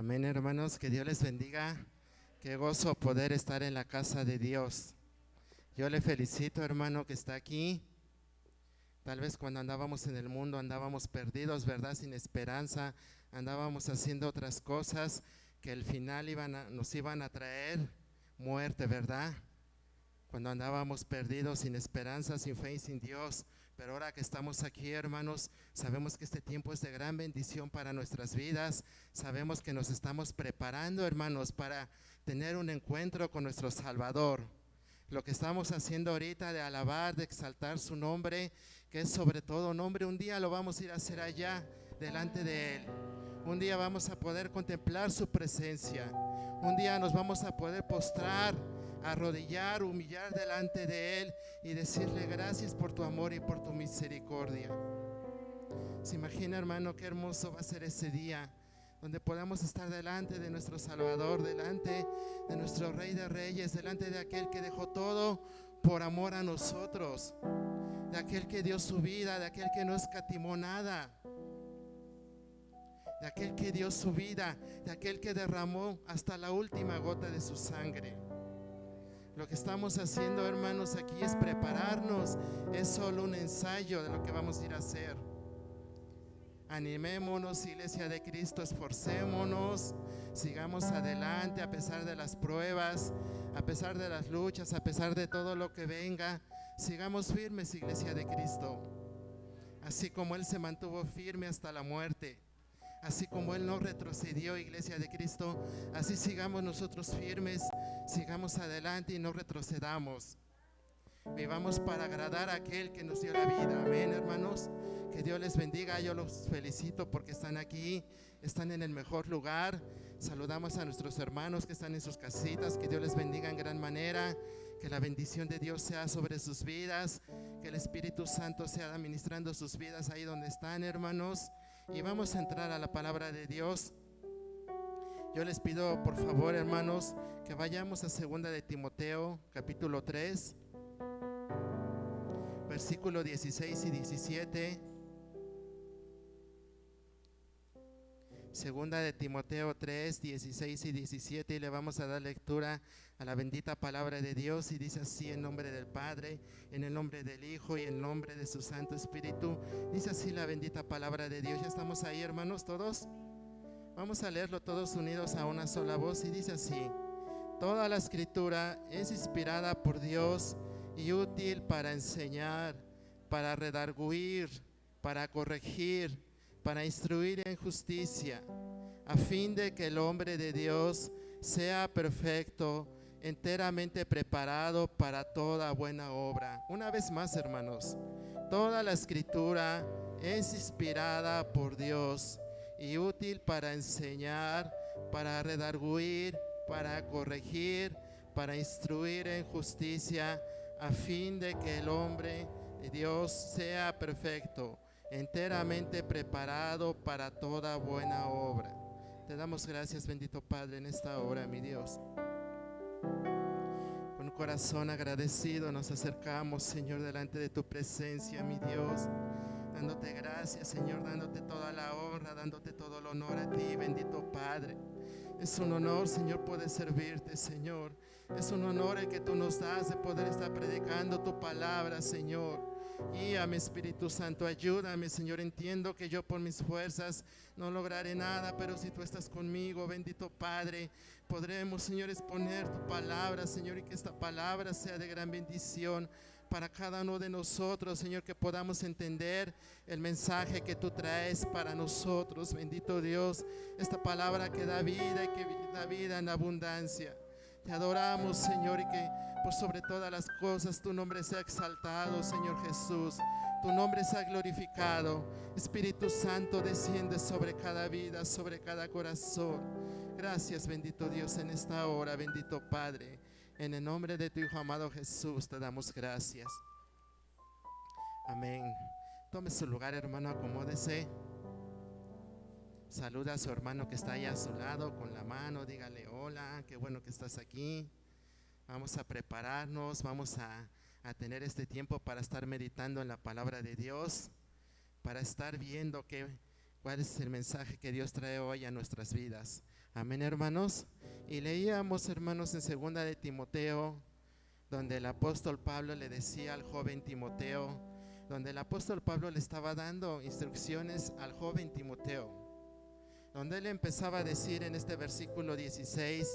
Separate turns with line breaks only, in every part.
Amén, hermanos, que Dios les bendiga. Qué gozo poder estar en la casa de Dios. Yo le felicito, hermano, que está aquí. Tal vez cuando andábamos en el mundo andábamos perdidos, ¿verdad? Sin esperanza, andábamos haciendo otras cosas que al final nos iban a traer muerte, ¿verdad? Cuando andábamos perdidos, sin esperanza, sin fe y sin Dios. Pero ahora que estamos aquí, hermanos, sabemos que este tiempo es de gran bendición para nuestras vidas. Sabemos que nos estamos preparando, hermanos, para tener un encuentro con nuestro Salvador. Lo que estamos haciendo ahorita de alabar, de exaltar su nombre, que es sobre todo nombre, un día lo vamos a ir a hacer allá, delante de Él. Un día vamos a poder contemplar su presencia. Un día nos vamos a poder postrar, arrodillar, humillar delante de Él y decirle gracias por tu amor y por tu misericordia. ¿Se imagina, hermano, qué hermoso va a ser ese día? Donde podamos estar delante de nuestro Salvador, delante de nuestro Rey de Reyes, delante de aquel que dejó todo por amor a nosotros, de aquel que dio su vida, de aquel que no escatimó nada, de aquel que dio su vida, de aquel que derramó hasta la última gota de su sangre. Lo que estamos haciendo, hermanos, aquí es prepararnos, es solo un ensayo de lo que vamos a ir a hacer. Animémonos, Iglesia de Cristo, esforcémonos, sigamos adelante a pesar de las pruebas, a pesar de las luchas, a pesar de todo lo que venga. Sigamos firmes, Iglesia de Cristo, así como Él se mantuvo firme hasta la muerte, así como Él no retrocedió, Iglesia de Cristo, así sigamos nosotros firmes, sigamos adelante y no retrocedamos. Vivamos para agradar a aquel que nos dio la vida. Amén, hermanos. Que Dios les bendiga. Yo los felicito porque están aquí, están en el mejor lugar. Saludamos a nuestros hermanos que están en sus casitas. Que Dios les bendiga en gran manera. Que la bendición de Dios sea sobre sus vidas. Que el Espíritu Santo sea administrando sus vidas ahí donde están, hermanos. Y vamos a entrar a la palabra de Dios. Yo les pido, por favor, hermanos, que vayamos a 2 de Timoteo, capítulo 3. Versículo 16 y 17. Segunda de Timoteo 3, 16 y 17. Y le vamos a dar lectura a la bendita palabra de Dios. Y dice así: en nombre del Padre, en el nombre del Hijo y en nombre de su Santo Espíritu. Dice así la bendita palabra de Dios. ¿Ya estamos ahí, hermanos, todos? Vamos a leerlo todos unidos a una sola voz. Y dice así: toda la escritura es inspirada por Dios y útil para enseñar, para redarguir, para corregir, para instruir en justicia, a fin de que el hombre de Dios sea perfecto, enteramente preparado para toda buena obra. Una vez más, hermanos, toda la escritura es inspirada por Dios y útil para enseñar, para redarguir, para corregir, para instruir en justicia, a fin de que el hombre de Dios sea perfecto, enteramente preparado para toda buena obra. Te damos gracias, bendito Padre, en esta hora, mi Dios. Con un corazón agradecido nos acercamos, Señor, delante de tu presencia, mi Dios, dándote gracias, Señor, dándote toda la honra, dándote todo el honor a ti, bendito Padre. Es un honor, Señor, poder servirte, Señor. Es un honor el que tú nos das de poder estar predicando tu palabra, Señor. Guíame, Espíritu Santo, ayúdame, Señor. Entiendo que yo por mis fuerzas no lograré nada, pero si tú estás conmigo, bendito Padre, podremos, Señor, exponer tu palabra, Señor, y que esta palabra sea de gran bendición para cada uno de nosotros, Señor, que podamos entender el mensaje que tú traes para nosotros, bendito Dios, esta palabra que da vida y que da vida en abundancia. Te adoramos, Señor, y que por sobre todas las cosas tu nombre sea exaltado, Señor Jesús, tu nombre sea glorificado. Espíritu Santo, desciende sobre cada vida, sobre cada corazón. Gracias, bendito Dios, en esta hora, bendito Padre. En el nombre de tu Hijo amado Jesús te damos gracias. Amén. Tome su lugar, hermano, acomódese. Saluda a su hermano que está ahí a su lado con la mano. Dígale: hola, qué bueno que estás aquí. Vamos a prepararnos, vamos a tener este tiempo para estar meditando en la palabra de Dios, para estar viendo cuál es el mensaje que Dios trae hoy a nuestras vidas. Amén, hermanos. Y leíamos, hermanos, en 2 de Timoteo, donde el apóstol Pablo le decía al joven Timoteo, donde el apóstol Pablo le estaba dando instrucciones al joven Timoteo, donde él empezaba a decir en este versículo 16: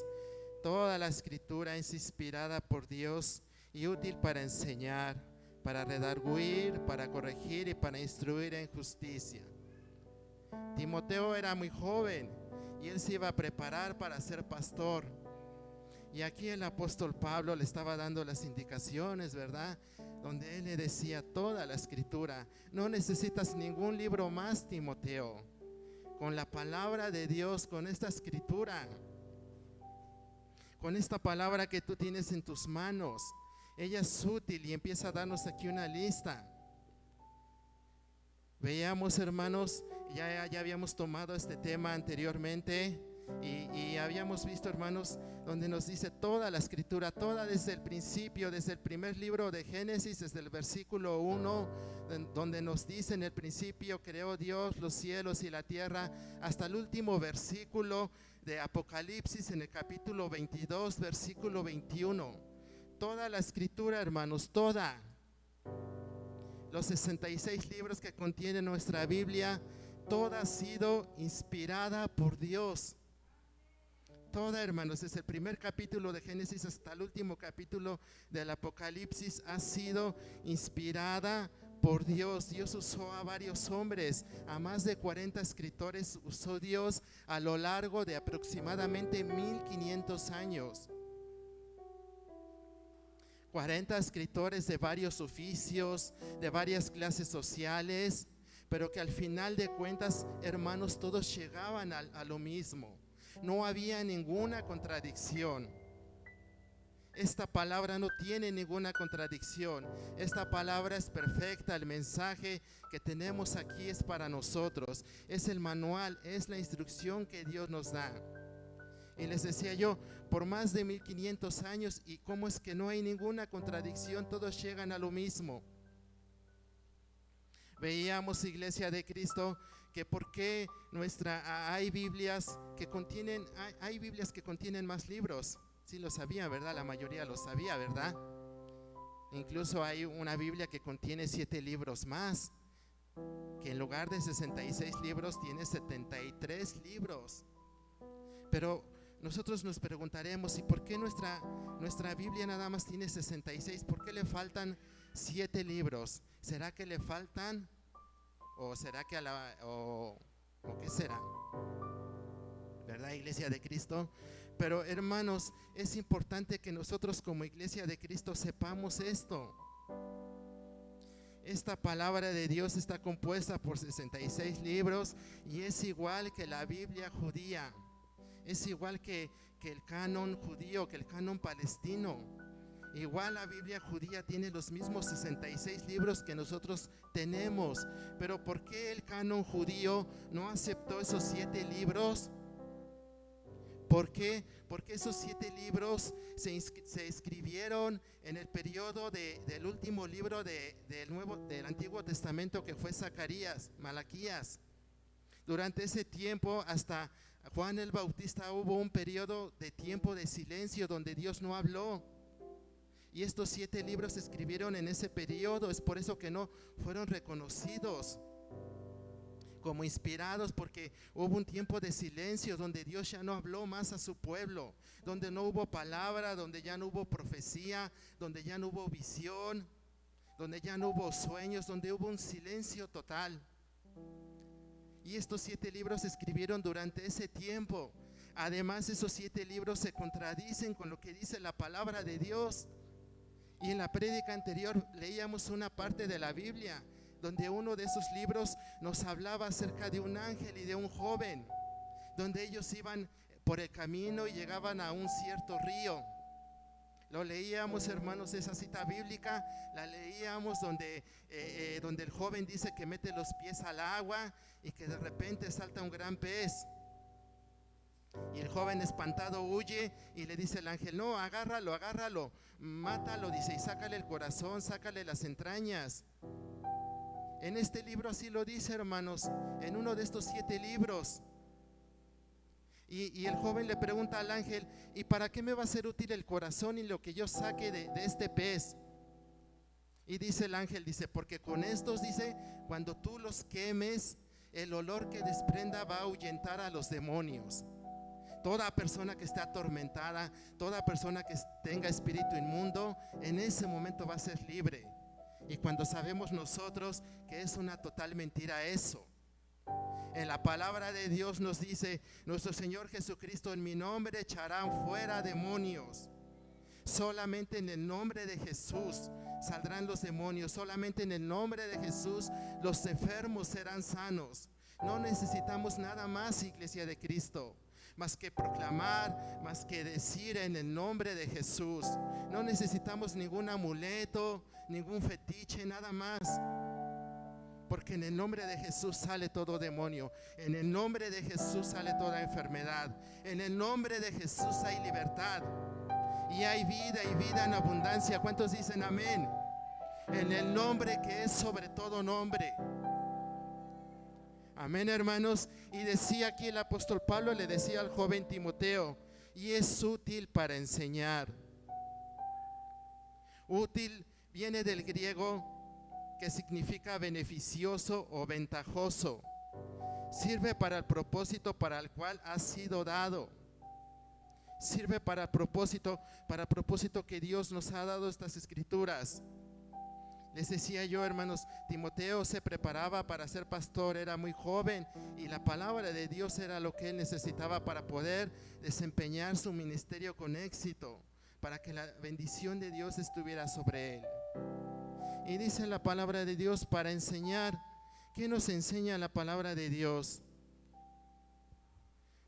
toda la escritura es inspirada por Dios y útil para enseñar, para redarguir, para corregir y para instruir en justicia. Timoteo era muy joven y él se iba a preparar para ser pastor. Y aquí el apóstol Pablo le estaba dando las indicaciones, ¿verdad? Donde él le decía: toda la escritura, no necesitas ningún libro más, Timoteo. Con la palabra de Dios, con esta escritura, con esta palabra que tú tienes en tus manos, ella es útil. Y empieza a darnos aquí una lista. Veíamos, hermanos, ya habíamos tomado este tema anteriormente y habíamos visto, hermanos, donde nos dice toda la escritura, toda desde el principio, desde el primer libro de Génesis, desde el versículo 1, donde nos dice: en el principio creó Dios los cielos y la tierra, hasta el último versículo de Apocalipsis en el capítulo 22, versículo 21. Toda la escritura, hermanos, toda. Los 66 libros que contiene nuestra Biblia, toda ha sido inspirada por Dios. Toda, hermanos, desde el primer capítulo de Génesis hasta el último capítulo del Apocalipsis ha sido inspirada por Dios. Dios usó a varios hombres, a más de 40 escritores usó Dios a lo largo de aproximadamente 1500 años. 40 escritores de varios oficios, de varias clases sociales, pero que al final de cuentas, hermanos, todos llegaban a lo mismo. No había ninguna contradicción. Esta palabra no tiene ninguna contradicción. Esta palabra es perfecta. El mensaje que tenemos aquí es para nosotros. Es el manual, es la instrucción que Dios nos da. Y les decía yo, por más de 1500 años, y cómo es que no hay ninguna contradicción, todos llegan a lo mismo. Veíamos, Iglesia de Cristo, que por qué hay Biblias que contienen, hay Biblias que contienen más libros. Sí lo sabía, ¿verdad? La mayoría lo sabía, ¿verdad? Incluso hay una Biblia que contiene 7 libros más, que en lugar de 66 libros tiene 73 libros. Pero nosotros nos preguntaremos: ¿y por qué nuestra Biblia nada más tiene 66? ¿Por qué le faltan 7 libros? ¿Será que le faltan? ¿O será que o qué será? ¿Verdad, Iglesia de Cristo? Pero, hermanos, es importante que nosotros como Iglesia de Cristo sepamos esto. Esta palabra de Dios está compuesta por 66 libros y es igual que la Biblia judía. Es igual que el canon judío, que el canon palestino. Igual la Biblia judía tiene los mismos 66 libros que nosotros tenemos. Pero ¿por qué el canon judío no aceptó esos 7 libros? ¿Por qué? Porque esos 7 libros se escribieron en el periodo del último libro del Antiguo Testamento, que fue Zacarías, Malaquías. Durante ese tiempo, hasta Juan el Bautista, hubo un periodo de tiempo de silencio donde Dios no habló. Y estos 7 libros se escribieron en ese periodo. Es por eso que no fueron reconocidos como inspirados, porque hubo un tiempo de silencio donde Dios ya no habló más a su pueblo, donde no hubo palabra, donde ya no hubo profecía, donde ya no hubo visión, donde ya no hubo sueños, donde hubo un silencio total. Y estos 7 libros se escribieron durante ese tiempo. Además, esos 7 libros se contradicen con lo que dice la palabra de Dios. Y en la prédica anterior leíamos una parte de la Biblia donde uno de esos libros nos hablaba acerca de un ángel y de un joven, donde ellos iban por el camino y llegaban a un cierto río. Lo leíamos, hermanos, esa cita bíblica, la leíamos donde el joven dice que mete los pies al agua y que de repente salta un gran pez. Y el joven espantado huye y le dice el ángel: no, agárralo, mátalo, dice, y sácale el corazón, sácale las entrañas. En este libro así lo dice, hermanos, en uno de estos 7 libros. Y el joven le pregunta al ángel: ¿y para qué me va a ser útil el corazón y lo que yo saque de este pez? Y dice el ángel, dice: porque con estos, dice, cuando tú los quemes, el olor que desprenda va a ahuyentar a los demonios. Toda persona que esté atormentada, toda persona que tenga espíritu inmundo, en ese momento va a ser libre. Y cuando sabemos nosotros que es una total mentira eso. En la palabra de Dios nos dice: nuestro Señor Jesucristo en mi nombre echarán fuera demonios. Solamente en el nombre de Jesús saldrán los demonios. Solamente en el nombre de Jesús los enfermos serán sanos. No necesitamos nada más, iglesia de Cristo, más que proclamar, más que decir en el nombre de Jesús. No necesitamos ningún amuleto, ningún fetiche, nada más. Porque en el nombre de Jesús sale todo demonio. En el nombre de Jesús sale toda enfermedad. En el nombre de Jesús hay libertad. Y hay vida, y vida en abundancia. ¿Cuántos dicen amén? En el nombre que es sobre todo nombre. Amén, hermanos. Y decía aquí el apóstol Pablo, le decía al joven Timoteo: y es útil para enseñar. Útil viene del griego, que significa beneficioso o ventajoso. Sirve para el propósito para el cual ha sido dado. Sirve para el propósito que Dios nos ha dado estas escrituras. Les decía yo, hermanos, Timoteo se preparaba para ser pastor, era muy joven, y la palabra de Dios era lo que él necesitaba para poder desempeñar su ministerio con éxito, para que la bendición de Dios estuviera sobre él. Y dice la palabra de Dios para enseñar. ¿Qué nos enseña la palabra de Dios?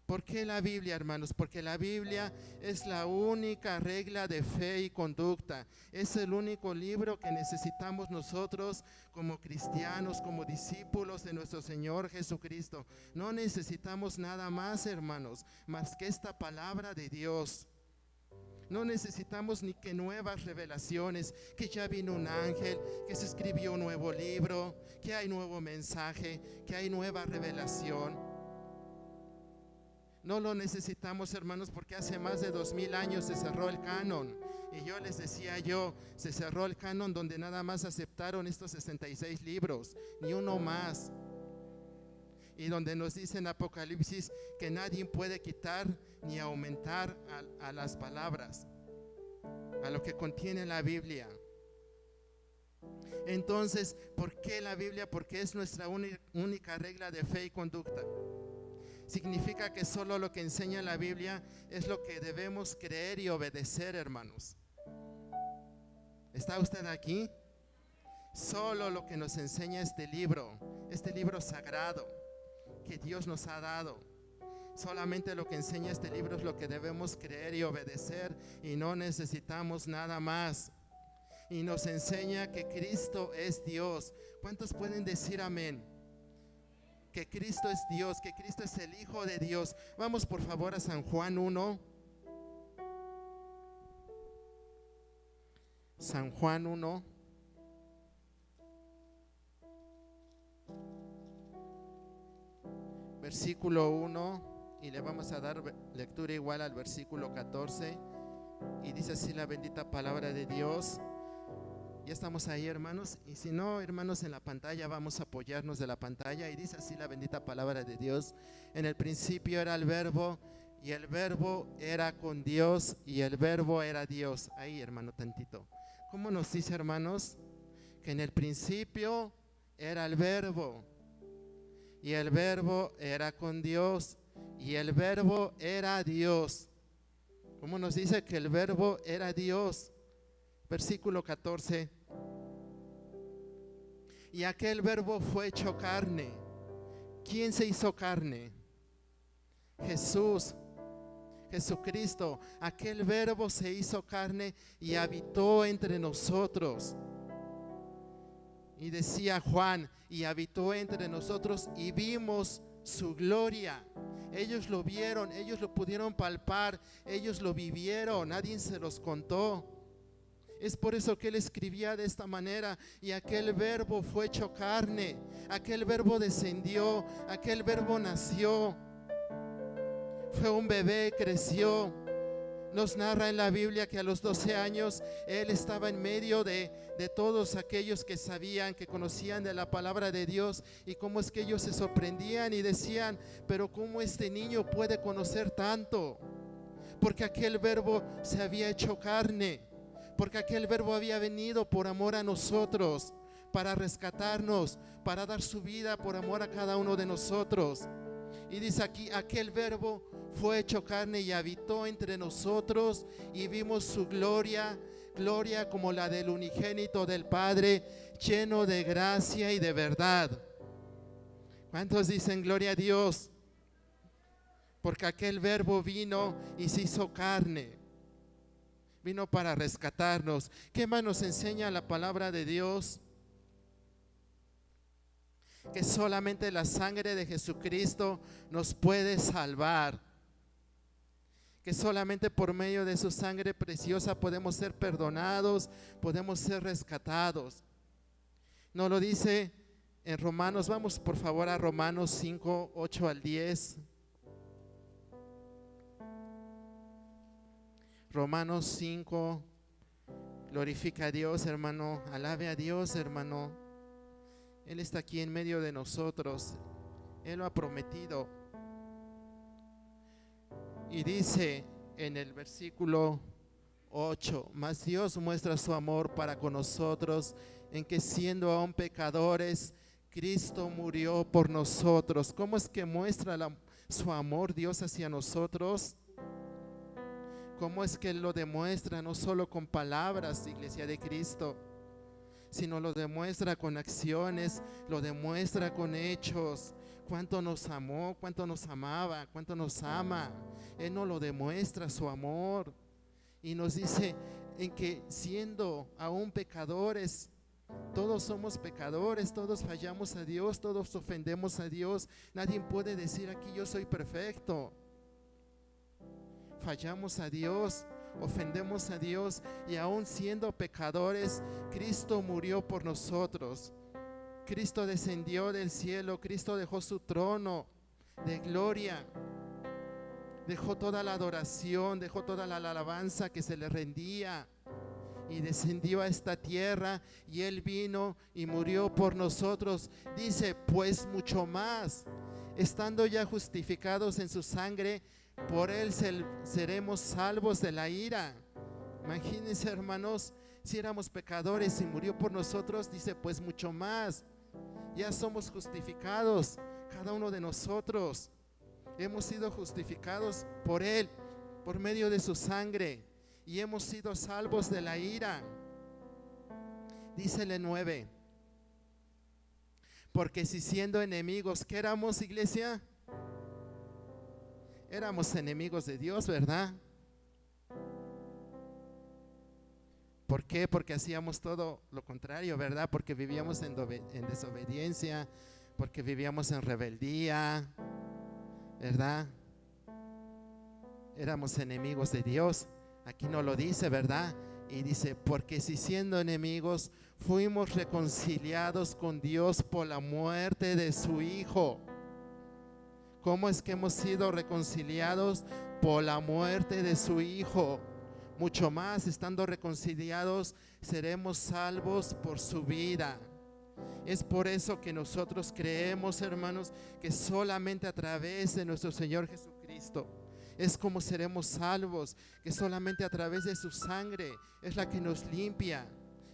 ¿Por qué la Biblia, hermanos? Porque la Biblia es la única regla de fe y conducta. Es el único libro que necesitamos nosotros como cristianos, como discípulos de nuestro Señor Jesucristo. No necesitamos nada más, hermanos, más que esta palabra de Dios. No necesitamos ni que nuevas revelaciones, que ya vino un ángel, que se escribió un nuevo libro, que hay nuevo mensaje, que hay nueva revelación. No lo necesitamos, hermanos, porque hace más de 2000 años se cerró el canon. Y yo les decía se cerró el canon donde nada más aceptaron estos 66 libros, ni uno más. Y donde nos dice en Apocalipsis que nadie puede quitar ni aumentar a las palabras, a lo que contiene la Biblia. Entonces, ¿por qué la Biblia? Porque es nuestra única regla de fe y conducta. Significa que solo lo que enseña la Biblia es lo que debemos creer y obedecer, hermanos. ¿Está usted aquí? Solo lo que nos enseña este libro sagrado que Dios nos ha dado. Solamente lo que enseña este libro es lo que debemos creer y obedecer, y no necesitamos nada más. Y nos enseña que Cristo es Dios. ¿Cuántos pueden decir amén? Que Cristo es Dios, que Cristo es el Hijo de Dios. Vamos por favor a San Juan 1. San Juan 1. Versículo 1, y le vamos a dar lectura igual al versículo 14. Y dice así la bendita palabra de Dios. Ya estamos ahí, hermanos, y si no, hermanos, en la pantalla vamos a apoyarnos de la pantalla. Y dice así la bendita palabra de Dios: en el principio era el verbo, y el verbo era con Dios, y el verbo era Dios. Ahí, hermano, tantito. ¿Cómo nos dice, hermanos? Que en el principio era el verbo, y el verbo era con Dios, y el verbo era Dios. ¿Cómo nos dice que el verbo era Dios? Versículo 14. Y aquel verbo fue hecho carne. ¿Quién se hizo carne? Jesús, Jesucristo. Aquel verbo se hizo carne y habitó entre nosotros. Y decía Juan, y habitó entre nosotros y vimos su gloria. Ellos lo vieron, ellos lo pudieron palpar, ellos lo vivieron, nadie se los contó. Es por eso que él escribía de esta manera: y aquel verbo fue hecho carne, aquel verbo descendió, aquel verbo nació, fue un bebé, creció. Nos narra en la Biblia que a los 12 años él estaba en medio de todos aquellos que sabían, que conocían de la palabra de Dios, y cómo es que ellos se sorprendían y decían: pero cómo este niño puede conocer tanto, porque aquel verbo se había hecho carne, porque aquel verbo había venido por amor a nosotros, para rescatarnos, para dar su vida por amor a cada uno de nosotros. Y dice aquí: aquel verbo fue hecho carne y habitó entre nosotros, y vimos su gloria, gloria como la del unigénito del Padre, lleno de gracia y de verdad. ¿Cuántos dicen gloria a Dios? Porque aquel verbo vino y se hizo carne, vino para rescatarnos. ¿Qué más nos enseña la palabra de Dios? Que solamente la sangre de Jesucristo nos puede salvar, que solamente por medio de su sangre preciosa podemos ser perdonados, podemos ser rescatados. Nos lo dice en Romanos. Vamos por favor a Romanos 5, 8 al 10. Romanos 5. Glorifica a Dios, hermano. Alabe a Dios, hermano. Él está aquí en medio de nosotros. Él lo ha prometido. Y dice en el versículo 8: mas Dios muestra su amor para con nosotros, en que siendo aún pecadores, Cristo murió por nosotros. ¿Cómo es que muestra su amor Dios hacia nosotros? ¿Cómo es que Él lo demuestra? No solo con palabras, Iglesia de Cristo, sino lo demuestra con acciones, lo demuestra con hechos. Cuánto nos amó, cuánto nos amaba, cuánto nos ama. Él nos lo demuestra, su amor. Y nos dice en que siendo aún pecadores, todos somos pecadores, todos fallamos a Dios, todos ofendemos a Dios. Nadie puede decir aquí: yo soy perfecto. Fallamos a Dios, ofendemos a Dios, y aún siendo pecadores, Cristo murió por nosotros. Cristo descendió del cielo, Cristo dejó su trono de gloria, dejó toda la adoración, dejó toda la alabanza que se le rendía, y descendió a esta tierra, y Él vino y murió por nosotros. Dice: pues mucho más, estando ya justificados en su sangre, por Él seremos salvos de la ira. Imagínense, hermanos, si éramos pecadores y murió por nosotros, dice: pues mucho más, ya somos justificados, cada uno de nosotros hemos sido justificados por Él, por medio de su sangre, y hemos sido salvos de la ira. Dice el 9: porque si siendo enemigos, ¿qué éramos, iglesia? Éramos enemigos de Dios, ¿verdad? ¿Por qué? Porque hacíamos todo lo contrario, ¿verdad? Porque vivíamos en desobediencia, porque vivíamos en rebeldía, ¿verdad? Éramos enemigos de Dios. Aquí no lo dice, ¿verdad? Y dice: porque si siendo enemigos fuimos reconciliados con Dios por la muerte de su Hijo. ¿Cómo es que hemos sido reconciliados? Por la muerte de su Hijo. Mucho más, estando reconciliados, seremos salvos por su vida. Es por eso que nosotros creemos, hermanos, que solamente a través de nuestro Señor Jesucristo es como seremos salvos, que solamente a través de su sangre es la que nos limpia,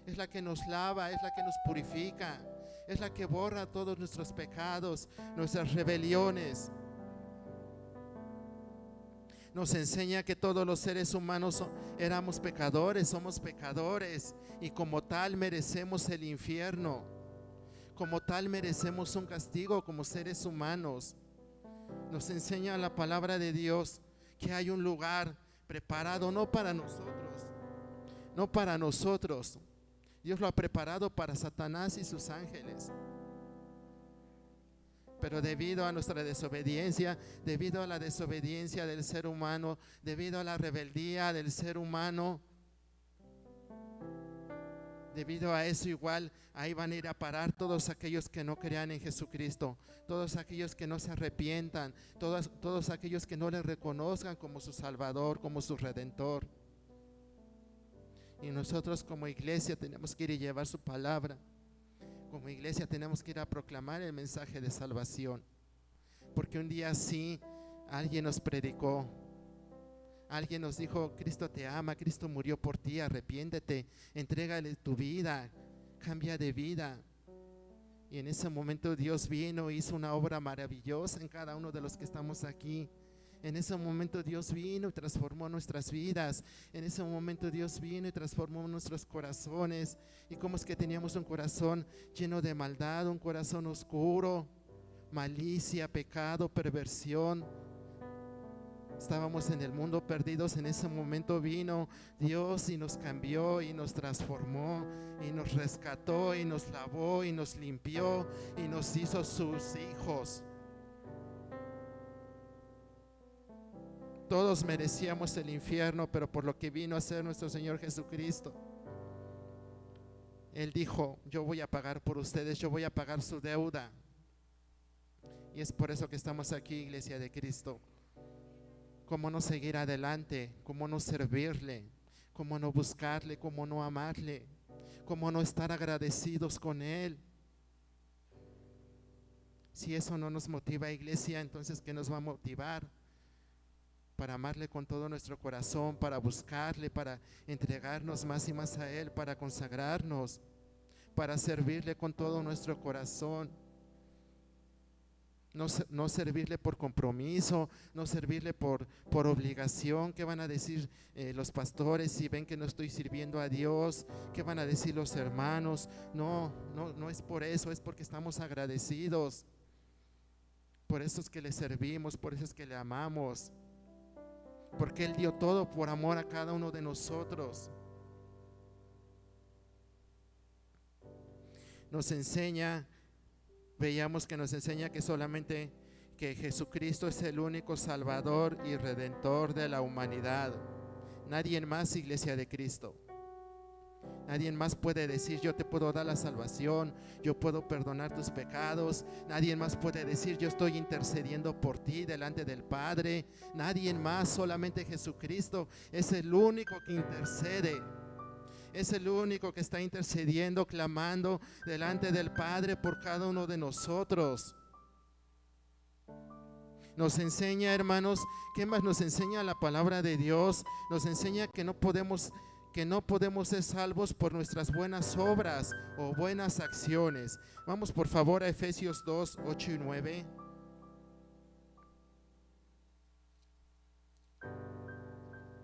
es la que nos lava, es la que nos purifica, es la que borra todos nuestros pecados, nuestras rebeliones. Nos enseña que todos los seres humanos éramos pecadores, somos pecadores, y como tal merecemos el infierno. Como tal merecemos un castigo como seres humanos. Nos enseña la palabra de Dios que hay un lugar preparado no para nosotros, no para nosotros. Dios lo ha preparado para Satanás y sus ángeles. Pero debido a nuestra desobediencia, debido a la desobediencia del ser humano, debido a la rebeldía del ser humano, Debido a eso, igual ahí van a ir a parar todos aquellos que no crean en Jesucristo, todos aquellos que no se arrepientan, todos aquellos que no le reconozcan como su Salvador, como su Redentor. Y nosotros como iglesia tenemos que ir y llevar su palabra. Como iglesia tenemos que ir a proclamar el mensaje de salvación. Porque un día sí, alguien nos predicó, alguien nos dijo: Cristo te ama, Cristo murió por ti, arrepiéntete, entrégale tu vida, cambia de vida. Y en ese momento Dios vino e hizo una obra maravillosa en cada uno de los que estamos aquí. En ese momento Dios vino y transformó nuestras vidas. En ese momento Dios vino y transformó nuestros corazones. Y como es que teníamos un corazón lleno de maldad, un corazón oscuro, malicia, pecado, perversión. Estábamos en el mundo perdidos. En ese momento vino Dios y nos cambió y nos transformó y nos rescató y nos lavó y nos limpió y nos hizo sus hijos. Todos merecíamos el infierno, pero por lo que vino a hacer nuestro Señor Jesucristo, Él dijo: yo voy a pagar por ustedes, yo voy a pagar su deuda. Y es por eso que estamos aquí, Iglesia de Cristo. ¿Cómo no seguir adelante? ¿Cómo no servirle? ¿Cómo no buscarle? ¿Cómo no amarle? ¿Cómo no estar agradecidos con Él? Si eso no nos motiva, Iglesia, entonces ¿qué nos va a motivar? Para amarle con todo nuestro corazón, para buscarle, para entregarnos más y más a Él, para consagrarnos, para servirle con todo nuestro corazón. No servirle por compromiso, no servirle por obligación. ¿Qué van a decir los pastores si ven que no estoy sirviendo a Dios? ¿Qué van a decir los hermanos? No es por eso, es porque estamos agradecidos. Por eso es que le servimos, por eso es que le amamos. Porque Él dio todo por amor a cada uno de nosotros. Veíamos que nos enseña que solamente que Jesucristo es el único Salvador y Redentor de la humanidad. Nadie más, Iglesia de Cristo. Nadie más puede decir: yo te puedo dar la salvación, yo puedo perdonar tus pecados. Nadie más puede decir: yo estoy intercediendo por ti delante del Padre. Nadie más, solamente Jesucristo es el único que intercede. Es el único que está intercediendo, clamando delante del Padre por cada uno de nosotros. Nos enseña, hermanos, ¿qué más nos enseña la palabra de Dios? Nos enseña que no podemos ser salvos por nuestras buenas obras o buenas acciones. Vamos por favor a Efesios 2, 8 y 9.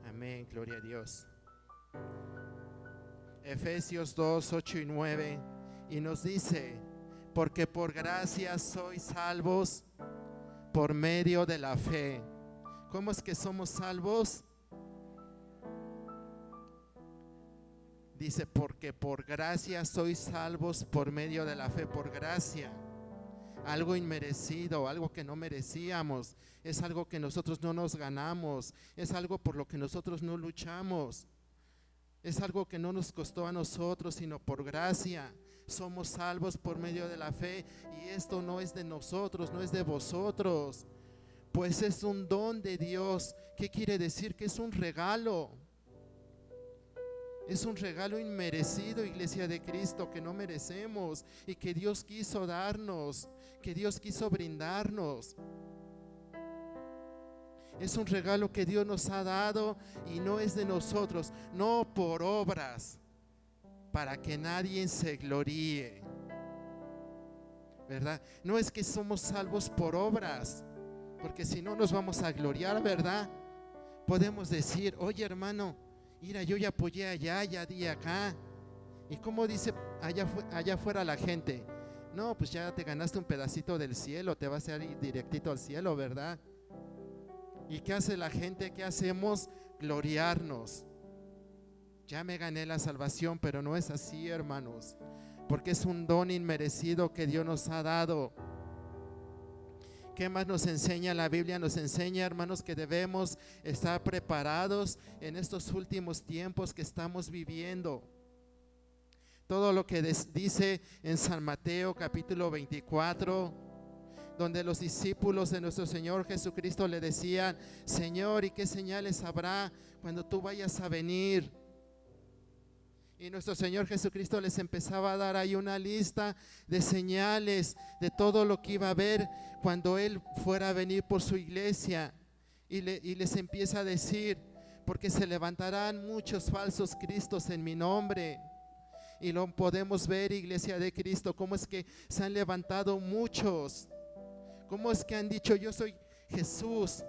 Amén, gloria a Dios. Efesios 2, 8 y 9. Y nos dice: porque por gracia sois salvos por medio de la fe. ¿Cómo es que somos salvos? Dice: porque por gracia sois salvos por medio de la fe. Por gracia, algo inmerecido, algo que no merecíamos, es algo que nosotros no nos ganamos, es algo por lo que nosotros no luchamos, es algo que no nos costó a nosotros, sino por gracia. Somos salvos por medio de la fe, y esto no es de nosotros, no es de vosotros, pues es un don de Dios. ¿Qué quiere decir? Que es un regalo. Es un regalo inmerecido, Iglesia de Cristo, que no merecemos y que Dios quiso darnos, que Dios quiso brindarnos. Es un regalo que Dios nos ha dado y no es de nosotros, no por obras, para que nadie se gloríe, ¿verdad? No es que somos salvos por obras, porque si no nos vamos a gloriar, ¿verdad? Podemos decir: oye, hermano, mira, yo ya apoyé allá, ya di acá. ¿Y cómo dice allá afuera la gente? No, pues ya te ganaste un pedacito del cielo, te vas a ir directito al cielo, ¿verdad? ¿Y qué hace la gente? ¿Qué hacemos? Gloriarnos. Ya me gané la salvación, pero no es así, hermanos, porque es un don inmerecido que Dios nos ha dado. ¿Qué más nos enseña la Biblia? Nos enseña, hermanos, que debemos estar preparados en estos últimos tiempos que estamos viviendo. todo lo que dice en San Mateo capítulo 24, donde los discípulos de nuestro Señor Jesucristo le decían: Señor, ¿y qué señales habrá cuando tú vayas a venir? Y nuestro Señor Jesucristo les empezaba a dar ahí una lista de señales de todo lo que iba a haber cuando Él fuera a venir por su iglesia. Y les empieza a decir: porque se levantarán muchos falsos cristos en mi nombre. Y lo podemos ver, iglesia de Cristo, cómo es que se han levantado muchos. Cómo es que han dicho: yo soy Jesús,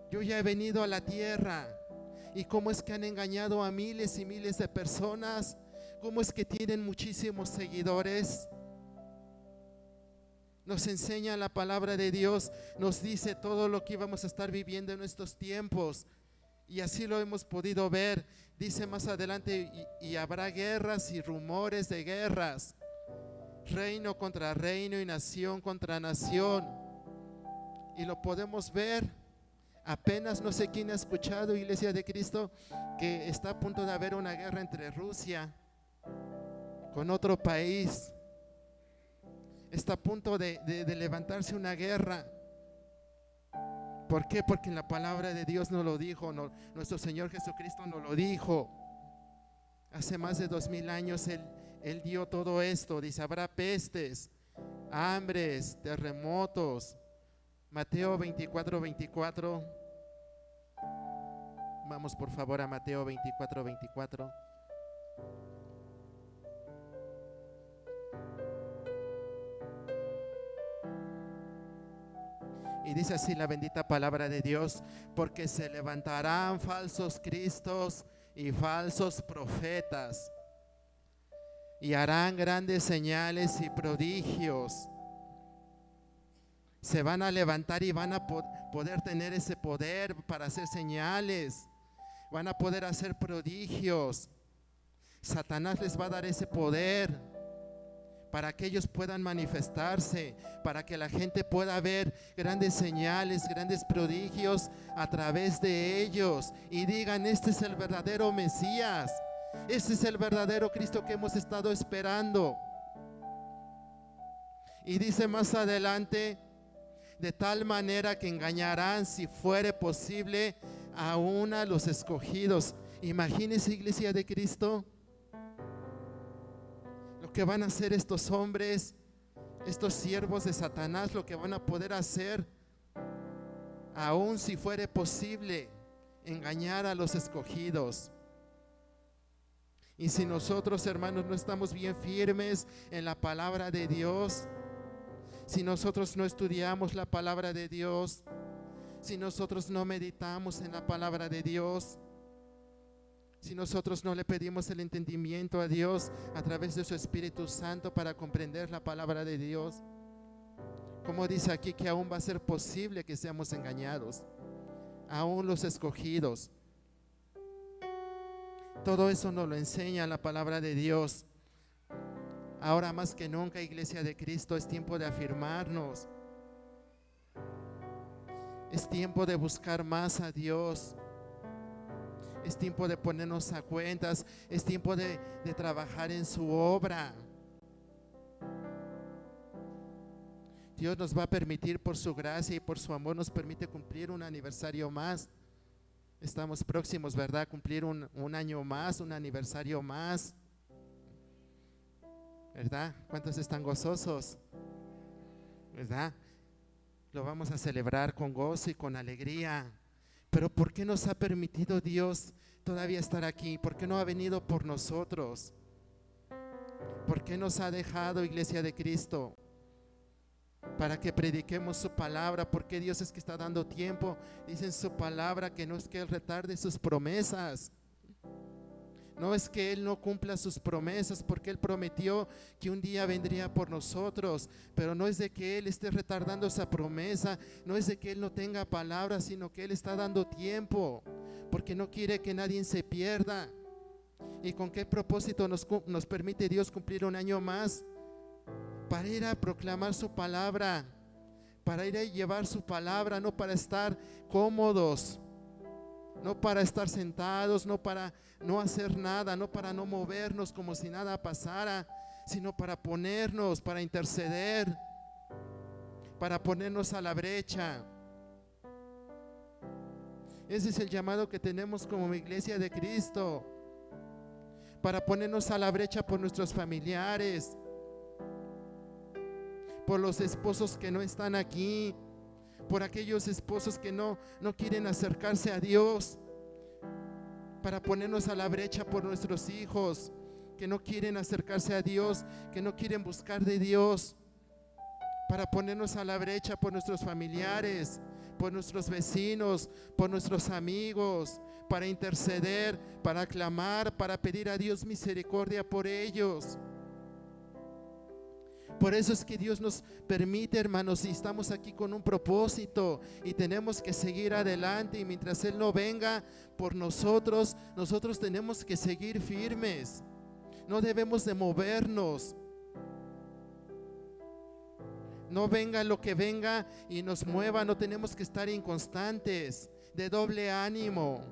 yo ya he venido a la tierra. Y cómo es que han engañado a miles y miles de personas. Cómo es que tienen muchísimos seguidores. Nos enseña la palabra de Dios, nos dice todo lo que íbamos a estar viviendo en estos tiempos. Y así lo hemos podido ver. Dice más adelante: y habrá guerras y rumores de guerras, reino contra reino y nación contra nación. Y lo podemos ver. Apenas no sé quién ha escuchado, iglesia de Cristo, que está a punto de haber una guerra entre Rusia con otro país. Está a punto de levantarse una guerra. ¿Por qué? Porque en la palabra de Dios nos lo dijo, nuestro Señor Jesucristo nos lo dijo. Hace más de 2000 años Él dio todo esto. Dice: habrá pestes, hambres, terremotos. Mateo 24:24. Vamos por favor a Mateo 24:24. Y dice así la bendita palabra de Dios: porque se levantarán falsos cristos y falsos profetas, y harán grandes señales y prodigios. Se van a levantar y van a poder tener ese poder para hacer señales. Van a poder hacer prodigios. Satanás les va a dar ese poder para que ellos puedan manifestarse, para que la gente pueda ver grandes señales, grandes prodigios a través de ellos y digan: este es el verdadero Mesías, este es el verdadero Cristo que hemos estado esperando. Y dice más adelante: de tal manera que engañarán, si fuere posible, aún a los escogidos. Imagínense, iglesia de Cristo, lo que van a hacer estos hombres, estos siervos de Satanás, lo que van a poder hacer, aún si fuere posible, engañar a los escogidos. Y si nosotros, hermanos, no estamos bien firmes en la palabra de Dios, si nosotros no estudiamos la palabra de Dios, si nosotros no meditamos en la palabra de Dios, si nosotros no le pedimos el entendimiento a Dios a través de su Espíritu Santo para comprender la palabra de Dios, como dice aquí, que aún va a ser posible que seamos engañados, aún los escogidos. Todo eso nos lo enseña la palabra de Dios. Ahora más que nunca, iglesia de Cristo, es tiempo de afirmarnos. Es tiempo de buscar más a Dios. Es tiempo de ponernos a cuentas. Es tiempo de trabajar en su obra. Dios nos va a permitir, por su gracia y por su amor, nos permite cumplir un aniversario más. Estamos próximos, ¿verdad? Cumplir un año más, un aniversario más, ¿verdad? ¿Cuántos están gozosos? ¿Verdad? Lo vamos a celebrar con gozo y con alegría. Pero ¿por qué nos ha permitido Dios todavía estar aquí? ¿Por qué no ha venido por nosotros? ¿Por qué nos ha dejado, iglesia de Cristo, para que prediquemos su palabra? ¿Por qué Dios es que está dando tiempo? Dice en su palabra que no es que Él retarde sus promesas. No es que Él no cumpla sus promesas, porque Él prometió que un día vendría por nosotros, pero no es de que Él esté retardando esa promesa, no es de que Él no tenga palabra, sino que Él está dando tiempo, porque no quiere que nadie se pierda. ¿Y con qué propósito nos permite Dios cumplir un año más? Para ir a proclamar su palabra, para ir a llevar su palabra, no para estar cómodos, no para estar sentados, no para no hacer nada, no para no movernos como si nada pasara, sino para ponernos, para interceder, para ponernos a la brecha. Ese es el llamado que tenemos como iglesia de Cristo, para ponernos a la brecha por nuestros familiares, por los esposos que no están aquí, por aquellos esposos que no quieren acercarse a Dios, para ponernos a la brecha por nuestros hijos que no quieren acercarse a Dios, que no quieren buscar de Dios, para ponernos a la brecha por nuestros familiares, por nuestros vecinos, por nuestros amigos, para interceder, para clamar, para pedir a Dios misericordia por ellos. Por eso es que Dios nos permite, hermanos, y estamos aquí con un propósito y tenemos que seguir adelante, y mientras Él no venga por nosotros, nosotros tenemos que seguir firmes. No debemos de movernos. No venga lo que venga y nos mueva, no tenemos que estar inconstantes, de doble ánimo.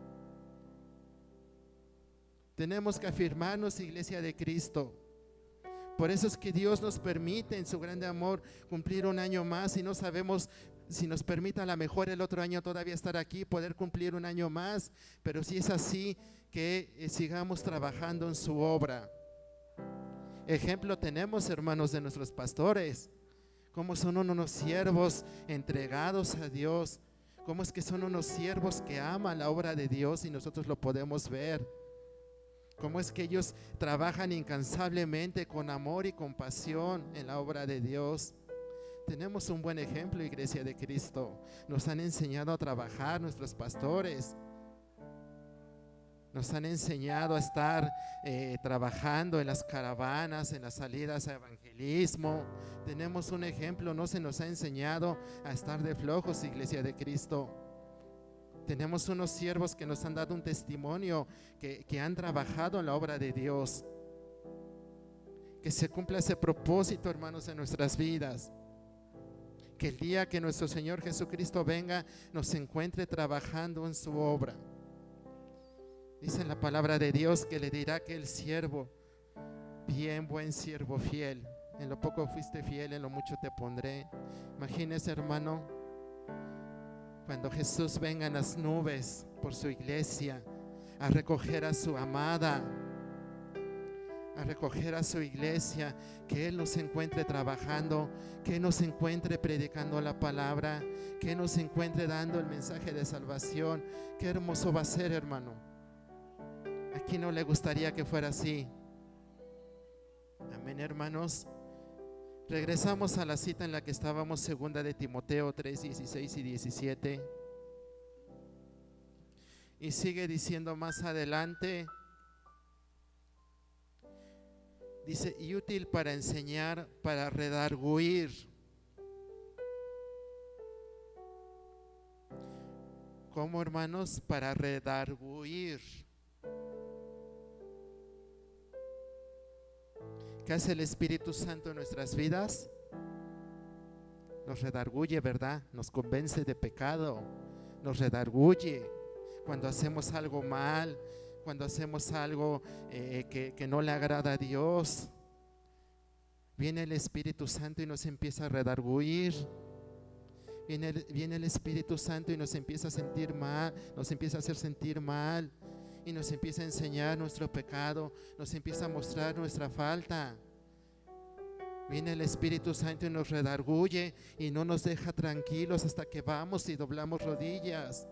Tenemos que afirmarnos, iglesia de Cristo. Por eso es que Dios nos permite en su grande amor cumplir un año más, y no sabemos si nos permita a lo mejor el otro año todavía estar aquí, poder cumplir un año más, pero si es así, que sigamos trabajando en su obra. Ejemplo tenemos, hermanos, de nuestros pastores, cómo son unos siervos entregados a Dios, cómo es que son unos siervos que aman la obra de Dios y nosotros lo podemos ver. Cómo es que ellos trabajan incansablemente con amor y compasión en la obra de Dios. Tenemos un buen ejemplo, iglesia de Cristo. Nos han enseñado a trabajar nuestros pastores. Nos han enseñado a estar trabajando en las caravanas, en las salidas a evangelismo. Tenemos un ejemplo, no se nos ha enseñado a estar de flojos, iglesia de Cristo. Tenemos unos siervos que nos han dado un testimonio, que han trabajado en la obra de Dios. Que se cumpla ese propósito, hermanos, en nuestras vidas. Que el día que nuestro Señor Jesucristo venga, nos encuentre trabajando en su obra. Dice en la palabra de Dios que le dirá que el siervo, bien buen siervo fiel, en lo poco fuiste fiel, en lo mucho te pondré. Imagínese, hermano, cuando Jesús venga en las nubes por su iglesia, a recoger a su amada, a recoger a su iglesia, que Él nos encuentre trabajando, que Él nos encuentre predicando la palabra, que Él nos encuentre dando el mensaje de salvación. Qué hermoso va a ser, hermano. ¿A quién no le gustaría que fuera así? Amén, hermanos. Regresamos a la cita en la que estábamos, segunda de Timoteo 3, 16 y 17. Y sigue diciendo más adelante, dice, y útil para enseñar, para redarguir. ¿Cómo, hermanos? Para redarguir. ¿Qué hace el Espíritu Santo en nuestras vidas? Nos redarguye, ¿verdad? Nos convence de pecado, nos redarguye cuando hacemos algo mal, cuando hacemos algo que no le agrada a Dios. Viene el Espíritu Santo y nos empieza a redarguir. Viene el Espíritu Santo y nos empieza a sentir mal, nos empieza a hacer sentir mal, y nos empieza a enseñar nuestro pecado, nos empieza a mostrar nuestra falta. Viene el Espíritu Santo y nos redarguye y no nos deja tranquilos hasta que vamos y doblamos rodillas,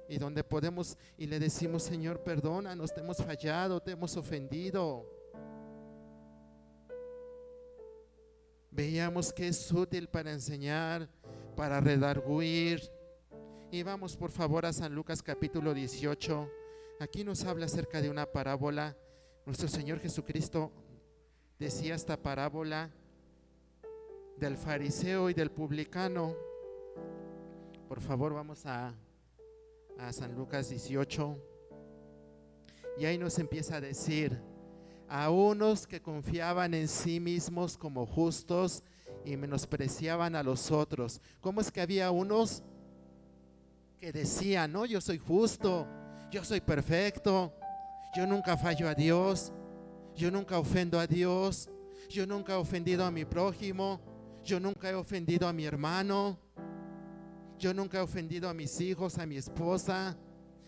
y donde podemos y le decimos, Señor, perdónanos, te hemos fallado, te hemos ofendido. Veíamos que es útil para enseñar, para redarguir. Y vamos por favor a San Lucas capítulo 18. Aquí nos habla acerca de una parábola. Nuestro Señor Jesucristo decía esta parábola del fariseo y del publicano. Por favor, vamos a San Lucas 18. Y ahí nos empieza a decir, a unos que confiaban en sí mismos como justos y menospreciaban a los otros. ¿Cómo es que había unos que decía, no, yo soy justo, yo soy perfecto, yo nunca fallo a Dios, yo nunca ofendo a Dios, yo nunca he ofendido a mi prójimo, yo nunca he ofendido a mi hermano, yo nunca he ofendido a mis hijos, a mi esposa,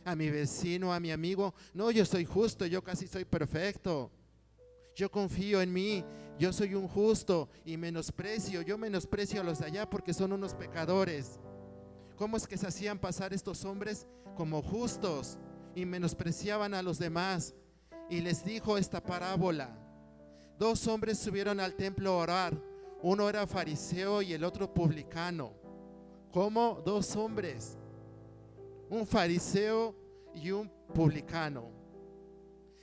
a mi vecino, a mi amigo. No, yo soy justo, yo casi soy perfecto. Yo confío en mí, yo soy un justo y yo menosprecio a los de allá porque son unos pecadores. ¿Cómo es que se hacían pasar estos hombres como justos y menospreciaban a los demás? Y les dijo esta parábola. 2 hombres subieron al templo a orar. Uno era fariseo y el otro publicano. ¿Cómo? 2 hombres. Un fariseo y un publicano.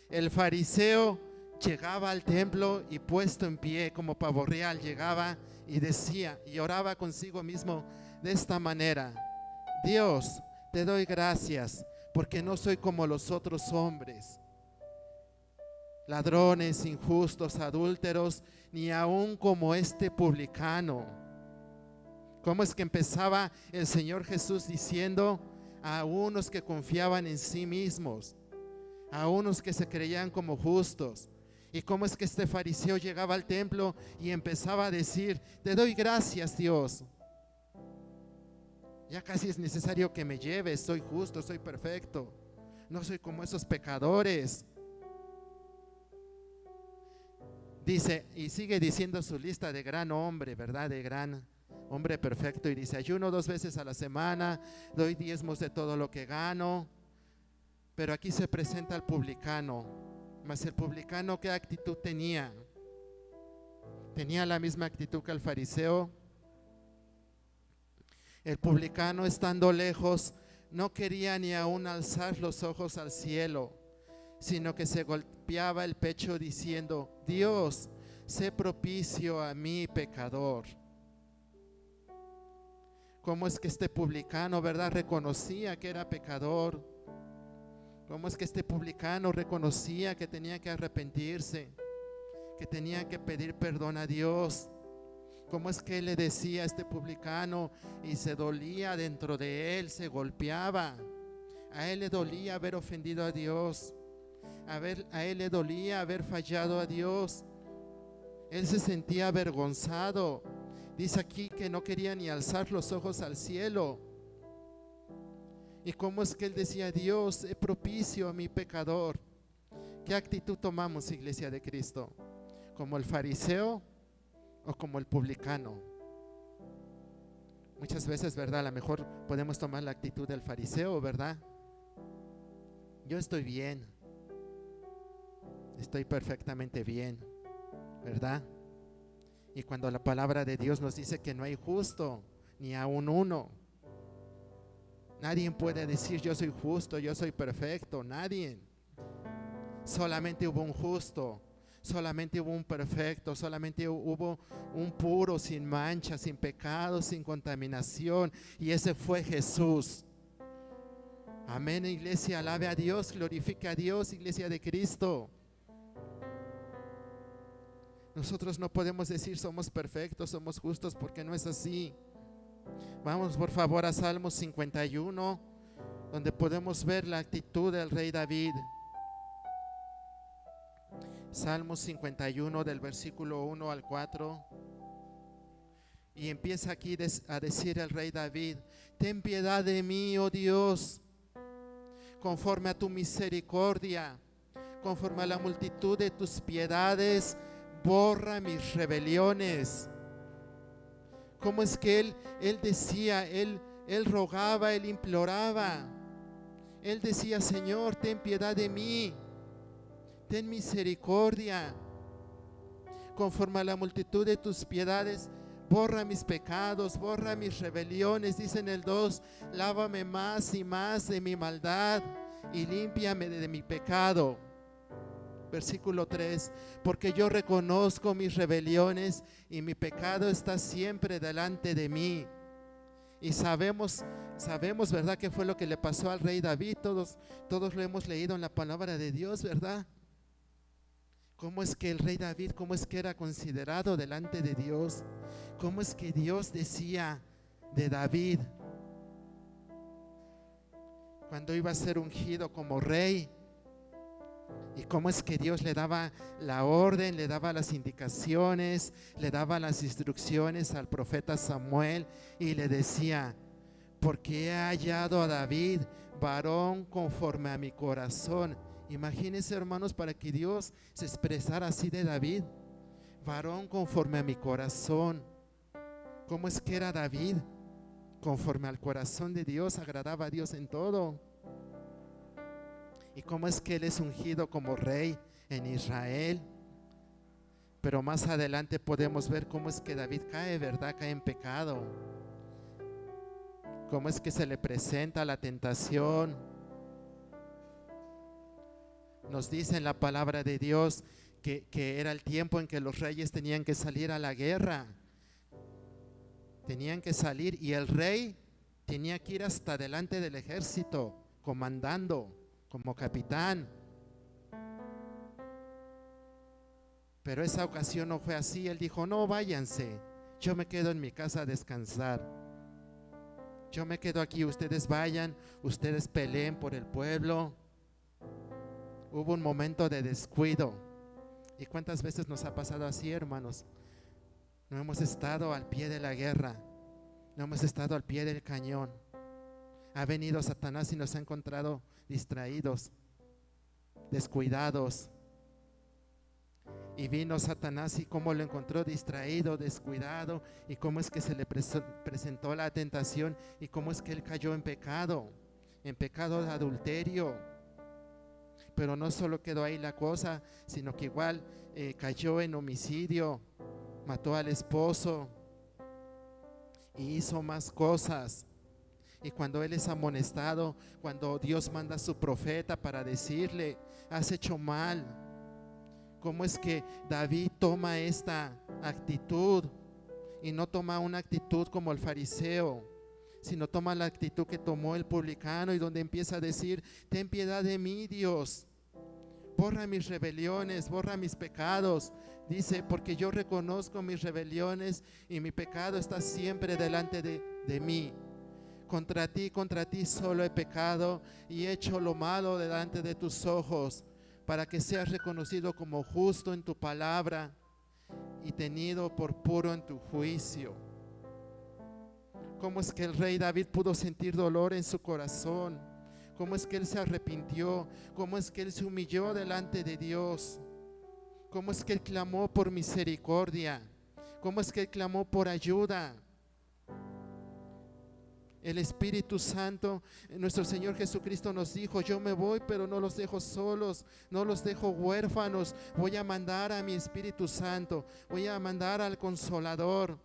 El fariseo llegaba al templo y puesto en pie como pavo real, llegaba y decía y oraba consigo mismo de esta manera: Dios, te doy gracias porque no soy como los otros hombres, ladrones, injustos, adúlteros, ni aún como este publicano. ¿Cómo es que empezaba el Señor Jesús diciendo a unos que confiaban en sí mismos, a unos que se creían como justos? ¿Y cómo es que este fariseo llegaba al templo y empezaba a decir: te doy gracias, Dios? Ya casi es necesario que me lleves, soy justo, soy perfecto, no soy como esos pecadores. Dice, y sigue diciendo su lista de gran hombre, ¿verdad? De gran hombre perfecto, y dice: ayuno 2 veces a la semana, doy diezmos de todo lo que gano. Pero aquí se presenta el publicano. Mas el publicano, ¿qué actitud tenía? ¿Tenía la misma actitud que el fariseo? El publicano, estando lejos, no quería ni aún alzar los ojos al cielo, sino que se golpeaba el pecho diciendo: Dios, sé propicio a mí, pecador. ¿Cómo es que este publicano, verdad, reconocía que era pecador? ¿Cómo es que este publicano reconocía que tenía que arrepentirse, que tenía que pedir perdón a Dios? ¿Cómo es que él le decía a este publicano y se dolía dentro de él, se golpeaba? A él le dolía haber ofendido a Dios, a él le dolía haber fallado a Dios. Él se sentía avergonzado. Dice aquí que no quería ni alzar los ojos al cielo. ¿Y cómo es que él decía: Dios, es propicio a mi pecador? ¿Qué actitud tomamos, Iglesia de Cristo? ¿Como el fariseo o como el publicano? Muchas veces, ¿verdad? A lo mejor podemos tomar la actitud del fariseo, ¿verdad? Yo estoy bien, estoy perfectamente bien, ¿verdad? Y cuando la palabra de Dios nos dice que no hay justo, ni aun uno. Nadie puede decir: yo soy justo, yo soy perfecto. Nadie. Solamente hubo un justo, solamente hubo un perfecto, solamente hubo un puro, sin mancha, sin pecado, sin contaminación, y ese fue Jesús. Amén, iglesia, alabe a Dios, glorifique a Dios, Iglesia de Cristo. Nosotros no podemos decir somos perfectos, somos justos, porque no es así. Vamos por favor a Salmos 51, donde podemos ver la actitud del rey David. Salmos 51 del versículo 1 al 4. Y empieza aquí a decir el rey David: ten piedad de mí, oh Dios, conforme a tu misericordia, conforme a la multitud de tus piedades, borra mis rebeliones. ¿Cómo es que él decía, él rogaba, él imploraba? Él decía: Señor, ten piedad de mí, ten misericordia, conforme a la multitud de tus piedades, borra mis pecados, borra mis rebeliones. Dice en el 2: lávame más y más de mi maldad y límpiame de mi pecado. Versículo 3: porque yo reconozco mis rebeliones y mi pecado está siempre delante de mí. Y sabemos, ¿verdad?, qué fue lo que le pasó al rey David. Todos lo hemos leído en la palabra de Dios, ¿verdad? ¿Cómo es que el rey David, cómo es que era considerado delante de Dios? ¿Cómo es que Dios decía de David: cuando iba a ser ungido como rey. Y cómo es que Dios le daba la orden, le daba las indicaciones, le daba las instrucciones al profeta Samuel y le decía: porque he hallado a David, varón conforme a mi corazón. Imagínense, hermanos, para que Dios se expresara así de David: varón conforme a mi corazón. ¿Cómo es que era David? Conforme al corazón de Dios, agradaba a Dios en todo. ¿Y cómo es que él es ungido como rey en Israel? Pero más adelante podemos ver cómo es que David cae, ¿verdad? Cae en pecado. Cómo es que se le presenta la tentación. Nos dice en la palabra de Dios que era el tiempo en que los reyes tenían que salir a la guerra. Tenían que salir y el rey tenía que ir hasta delante del ejército, comandando, como capitán. Pero esa ocasión no fue así. Él dijo: no, váyanse, yo me quedo en mi casa a descansar. Yo me quedo aquí, ustedes vayan, ustedes peleen por el pueblo. Hubo un momento de descuido. ¿Y cuántas veces nos ha pasado así, hermanos? No hemos estado al pie de la guerra, no hemos estado al pie del cañón. Ha venido Satanás y nos ha encontrado distraídos, descuidados. Y vino Satanás y cómo lo encontró distraído, descuidado, y cómo es que se le presentó la tentación y cómo es que él cayó en pecado de adulterio. Pero no solo quedó ahí la cosa, sino que igual cayó en homicidio, mató al esposo y hizo más cosas. Y cuando él es amonestado, cuando Dios manda a su profeta para decirle: has hecho mal. ¿Cómo es que David toma esta actitud y no toma una actitud como el fariseo, sino toma la actitud que tomó el publicano, y donde empieza a decir: ten piedad de mí, Dios, borra mis rebeliones, borra mis pecados? Dice: porque yo reconozco mis rebeliones y mi pecado está siempre delante de mí. Contra ti solo he pecado y he hecho lo malo delante de tus ojos, para que seas reconocido como justo en tu palabra y tenido por puro en tu juicio. ¿Cómo es que el rey David pudo sentir dolor en su corazón? ¿Cómo es que él se arrepintió? ¿Cómo es que él se humilló delante de Dios? ¿Cómo es que él clamó por misericordia? ¿Cómo es que él clamó por ayuda? El Espíritu Santo, nuestro Señor Jesucristo nos dijo: yo me voy, pero no los dejo solos, no los dejo huérfanos. Voy a mandar a mi Espíritu Santo, voy a mandar al Consolador.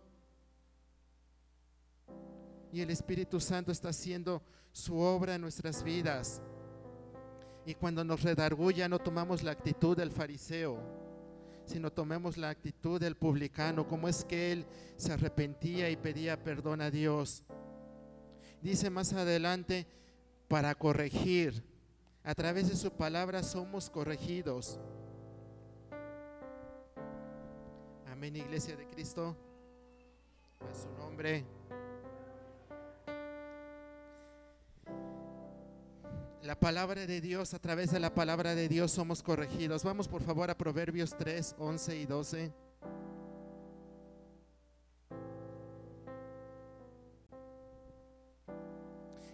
Y el Espíritu Santo está haciendo su obra en nuestras vidas. Y cuando nos redarguya, no tomamos la actitud del fariseo, sino tomemos la actitud del publicano. Como es que él se arrepentía y pedía perdón a Dios. Dice más adelante: para corregir. A través de su palabra somos corregidos. Amén, iglesia de Cristo. A su nombre. La palabra de Dios, a través de la palabra de Dios somos corregidos. Vamos por favor a Proverbios 3, 11 y 12.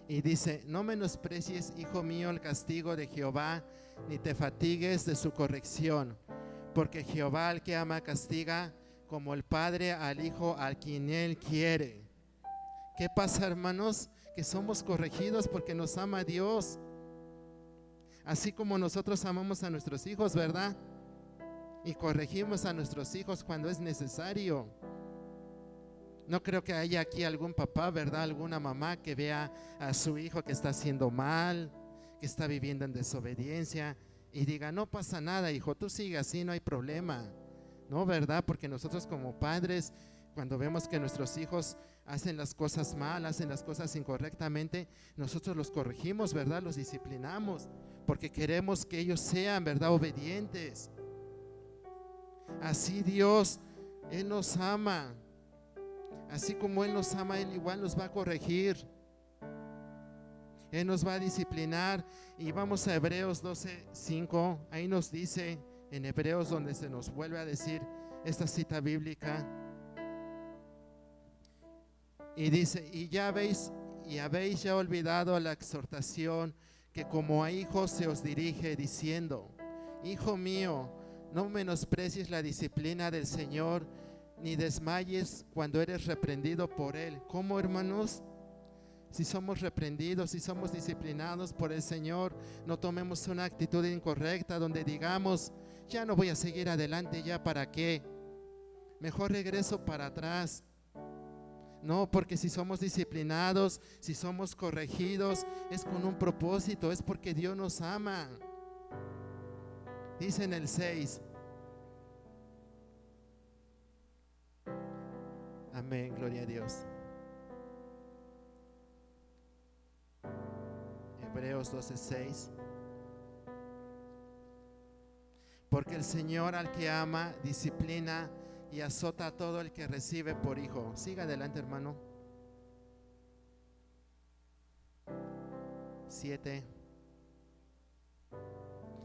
Y dice: no menosprecies, hijo mío, el castigo de Jehová, ni te fatigues de su corrección, porque Jehová al que ama castiga, como el padre al hijo a quien él quiere. ¿Qué pasa, hermanos? Que somos corregidos porque nos ama Dios, así como nosotros amamos a nuestros hijos, ¿verdad? Y corregimos a nuestros hijos cuando es necesario. No creo que haya aquí algún papá, ¿verdad? Alguna mamá que vea a su hijo que está haciendo mal, que está viviendo en desobediencia, y diga: no pasa nada, hijo, tú sigue así, no hay problema. No, ¿verdad? Porque nosotros como padres, cuando vemos que nuestros hijos hacen las cosas mal, hacen las cosas incorrectamente, nosotros los corregimos, ¿verdad? Los disciplinamos, porque queremos que ellos sean, ¿verdad?, obedientes. Así Dios, Él nos ama. Así como Él nos ama, Él igual nos va a corregir. Él nos va a disciplinar. Y vamos a Hebreos 12:5. Ahí nos dice, en Hebreos, donde se nos vuelve a decir esta cita bíblica. Y dice, y habéis ya olvidado la exhortación que como a hijos se os dirige, diciendo: Hijo mío, no menosprecies la disciplina del Señor, ni desmayes cuando eres reprendido por Él. ¿Cómo, hermanos? Si somos reprendidos, si somos disciplinados por el Señor, no tomemos una actitud incorrecta donde digamos: ya no voy a seguir adelante, ya para qué, mejor regreso para atrás. No, porque si somos disciplinados, si somos corregidos, es con un propósito, es porque Dios nos ama. Dice en el 6. Amén, gloria a Dios. Hebreos 12:6. Porque el Señor al que ama disciplina y azota a todo el que recibe por hijo. Siga adelante, hermano. 7.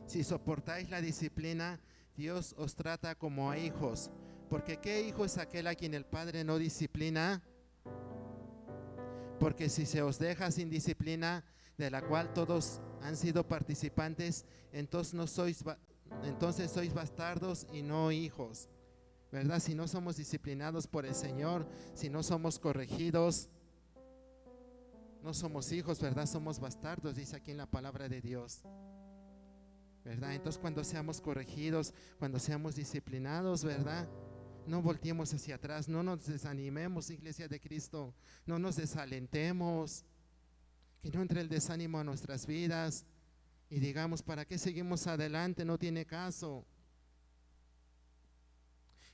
Si soportáis la disciplina, Dios os trata como a hijos. Porque ¿qué hijo es aquel a quien el Padre no disciplina? Porque si se os deja sin disciplina, de la cual todos han sido participantes, entonces sois bastardos y no hijos. ¿Verdad? Si no somos disciplinados por el Señor, si no somos corregidos, no somos hijos, ¿verdad? Somos bastardos, dice aquí en la palabra de Dios, ¿verdad? Entonces, cuando seamos corregidos, cuando seamos disciplinados, ¿verdad? No volteemos hacia atrás, no nos desanimemos, iglesia de Cristo, no nos desalentemos, que no entre el desánimo a nuestras vidas y digamos: ¿para qué seguimos adelante? No tiene caso.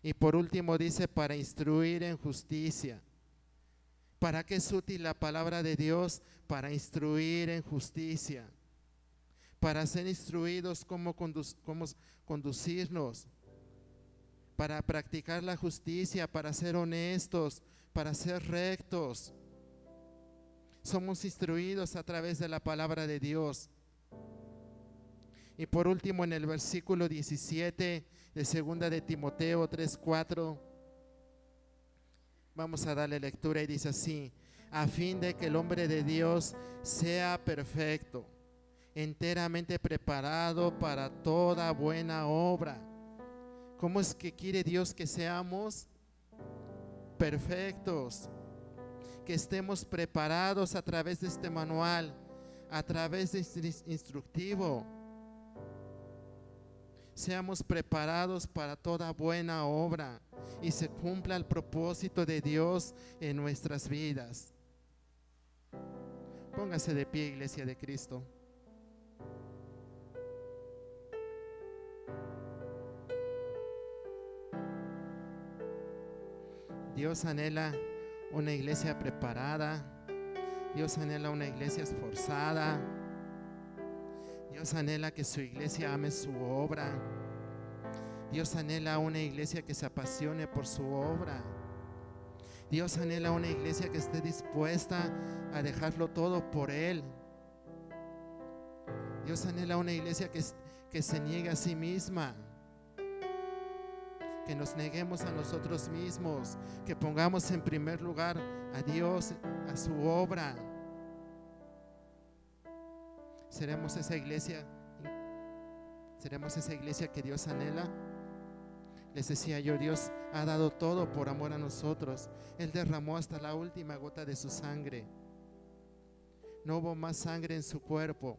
Y por último dice: para instruir en justicia. ¿Para qué es útil la palabra de Dios? Para instruir en justicia, para ser instruidos cómo conducirnos, para practicar la justicia, para ser honestos, para ser rectos. Somos instruidos a través de la palabra de Dios. Y por último, en el versículo 17 de segunda de Timoteo 3:4, vamos a darle lectura y dice así: a fin de que el hombre de Dios sea perfecto, enteramente preparado para toda buena obra. ¿Cómo es que quiere Dios que seamos perfectos? Que estemos preparados a través de este manual, a través de este instructivo. Seamos preparados para toda buena obra y se cumpla el propósito de Dios en nuestras vidas. Póngase de pie, iglesia de Cristo. Dios anhela una iglesia preparada. Dios anhela una iglesia esforzada. Dios anhela que su iglesia ame su obra. Dios anhela una iglesia que se apasione por su obra. Dios anhela una iglesia que esté dispuesta a dejarlo todo por Él. Dios anhela una iglesia que se niegue a sí misma, que nos neguemos a nosotros mismos, que pongamos en primer lugar a Dios, a su obra. ¿Seremos esa iglesia que Dios anhela? Les decía yo, Dios ha dado todo por amor a nosotros. Él derramó hasta la última gota de su sangre. No hubo más sangre en su cuerpo.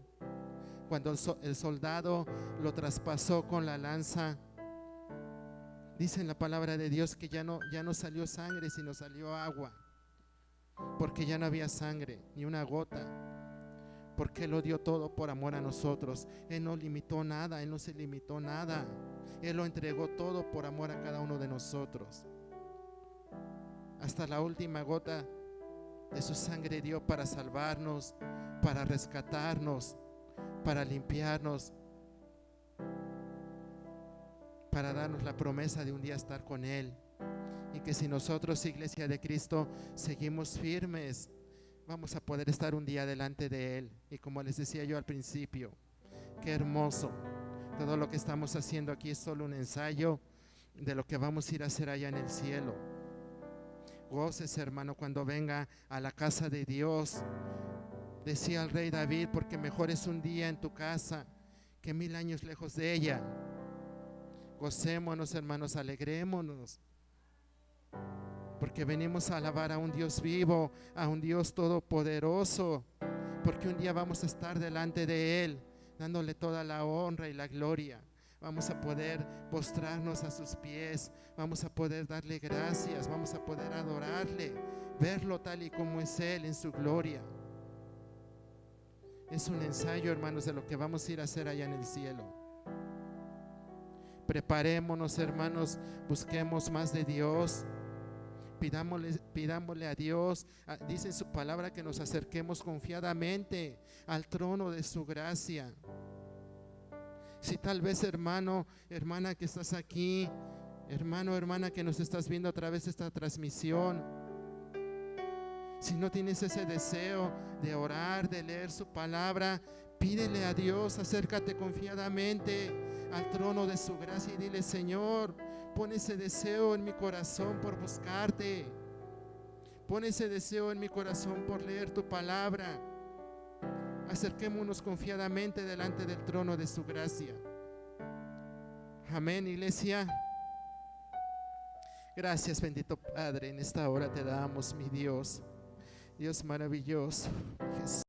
Cuando el soldado lo traspasó con la lanza, dice en la palabra de Dios que ya no salió sangre, sino salió agua, porque ya no había sangre, ni una gota, porque Él lo dio todo por amor a nosotros. Él no limitó nada, Él no se limitó nada. Él lo entregó todo por amor a cada uno de nosotros. Hasta la última gota de su sangre dio para salvarnos, para rescatarnos, para limpiarnos, para darnos la promesa de un día estar con Él. Y que si nosotros, iglesia de Cristo, seguimos firmes, vamos a poder estar un día delante de Él. Y como les decía yo al principio, qué hermoso. Todo lo que estamos haciendo aquí es solo un ensayo de lo que vamos a ir a hacer allá en el cielo. Goces, hermano, cuando venga a la casa de Dios. Decía el rey David, porque mejor es un día en tu casa que 1000 años lejos de ella. Gocémonos, hermanos, alegrémonos, porque venimos a alabar a un Dios vivo, a un Dios todopoderoso, porque un día vamos a estar delante de Él, dándole toda la honra y la gloria. Vamos a poder postrarnos a sus pies, vamos a poder darle gracias, vamos a poder adorarle, verlo tal y como es Él en su gloria. Es un ensayo, hermanos, de lo que vamos a ir a hacer allá en el cielo. Preparémonos, hermanos, busquemos más de Dios. Pidámosle a Dios, dice en su palabra, que nos acerquemos confiadamente al trono de su gracia. Si tal vez, hermano, hermana que estás aquí, hermano, hermana que nos estás viendo a través de esta transmisión, si no tienes ese deseo de orar, de leer su palabra, pídele a Dios, acércate confiadamente al trono de su gracia y dile: Señor, pon ese deseo en mi corazón por buscarte. Pon ese deseo en mi corazón por leer tu palabra. Acerquémonos confiadamente delante del trono de su gracia. Amén, iglesia. Gracias, bendito Padre. En esta hora te damos, mi Dios. Dios maravilloso. Jesús.